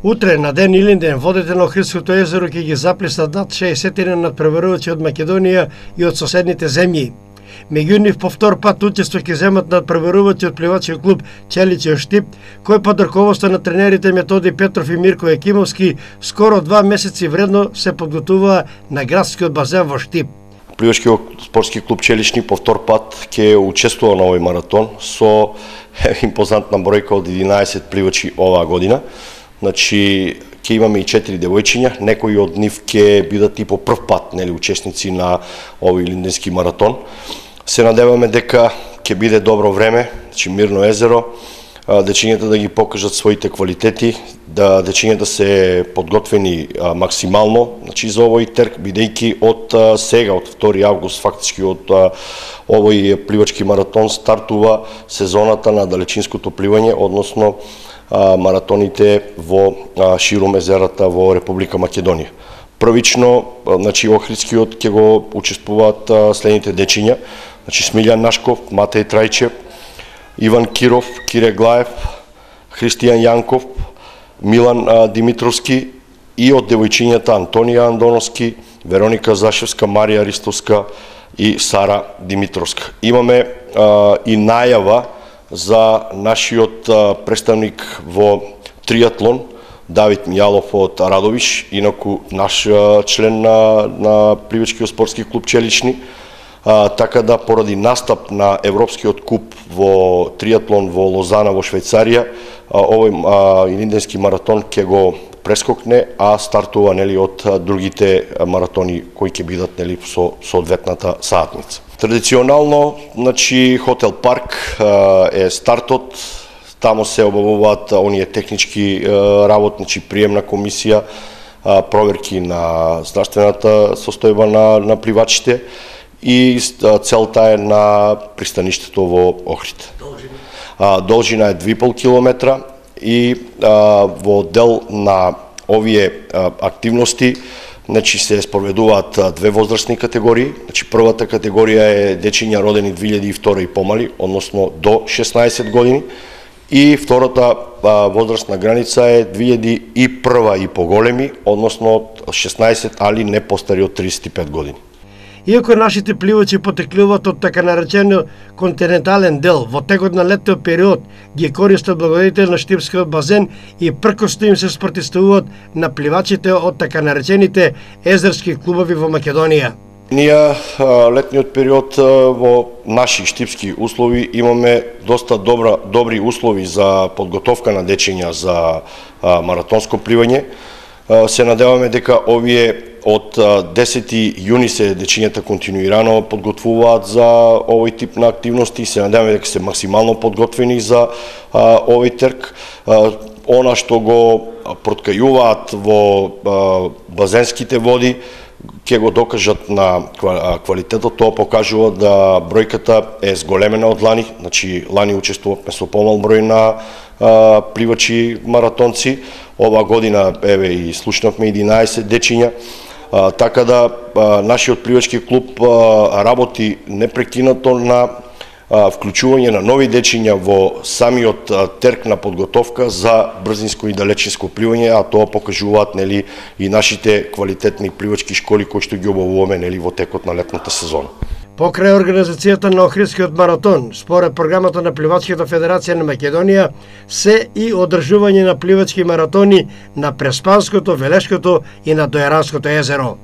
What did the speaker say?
Утре на ден Илинден водите на Охридското езеро ќе ги заплесат над 60 надпреварувачи од Македонија и од соседните земји. Меѓу нив по втор пат учество ќе земат надпреварувачи од пливачки клуб Челичи Штип, кој под рководство на тренерите Методи Петров и Мирко Екимовски скоро 2 месеци вредно се подготуваа на градскиот базен во Штип. Пливачкиот спортски клуб Челични по втор пат ќе учествува на овој маратон со импозантна бројка од 11 пливачи оваа година. Значи, ќе имаме и 4 девојчиња, некои од нив ќе бидат и по прв пат, учесници на овој Илинденски маратон. Се надеваме дека ќе биде добро време, значи мирно езеро, дечињата да ги покажат своите квалитети, да дечињата се подготвени максимално, значи за овој трк, бидејќи од сега, од 2 август, фактички од овој пливачки маратон стартува сезоната на далечинското пливање, односно маратоните во ширум езерата во Република Македонија. Првично, значи Охридскиот ќе го учествуваат следните дечиња, значи Смилјан Нашков, Матеј Трајчев, Иван Киров, Кире Глаев, Христијан Јанков, Милан Димитровски и од девојчињата Антонија Андоновски, Вероника Зашевска, Марија Ристовска и Сара Димитровска. Имаме и најава за нашиот представник во триатлон, Давид Мијалов од Радовиш, инаку наш член на Пливачкиот спортски клуб Челични, така да поради настап на Европскиот куп во триатлон во Лозана во Швајцарија, овој Илинденски маратон ќе го прескокне, а стартува од другите маратони кои ќе бидат со соодветната саатница. Традиционално, значи Хотел Парк е стартот, тамо се обавуваат оние технички работи, значи приемна комисија, проверки на здравствената состојба на пливачите и целта е на пристаништето во Охрид. Должина е 2,5 километра и во дел на овие активности значи се спроведуваат 2 возрастни категории. Значи првата категорија е дечиња родени 2002 и помали, односно до 16 години, и втората возрастна граница е 2001 и поголеми, односно 16, али не постари од 35 години. Иако нашите пливачи потеклуваат од така наречениот континентален дел, во текот на летниот период ги користат благодарите на Штипскиот базен и пркосно им се спротивставуваат на пливачите од така наречените езерски клубови во Македонија. Ние летниот период во наши штипски услови имаме доста добри услови за подготовка на дечиња за маратонско пливање. Се надеваме дека овие од 10 јуни се дечињата континуирано подготвуваат за овој тип на активности. Се надеваме дека се максимално подготвени за овој трк. Она што го проткајуваат во базенските води ќе го докажат на квалитетот. Тоа покажува да бројката е зголемена од лани, значи лани учествувавме со помал број на пливачи маратонци. Ова година еве и слушнавме 11 дечиња. Така да нашиот пливачки клуб работи непрекинато на вклучување на нови дечиња во самиот трк на подготовка за брзинско и далечинско пливање, а тоа покажуваат и нашите квалитетни пливачки школи кои што ги обавуваме во текот на летната сезона. Покрај организацијата на Охридскиот маратон, според програмата на Пливачката федерација на Македонија, се и одржување на пливачки маратони на Преспанското, Велешкото и на Дојаранското езеро.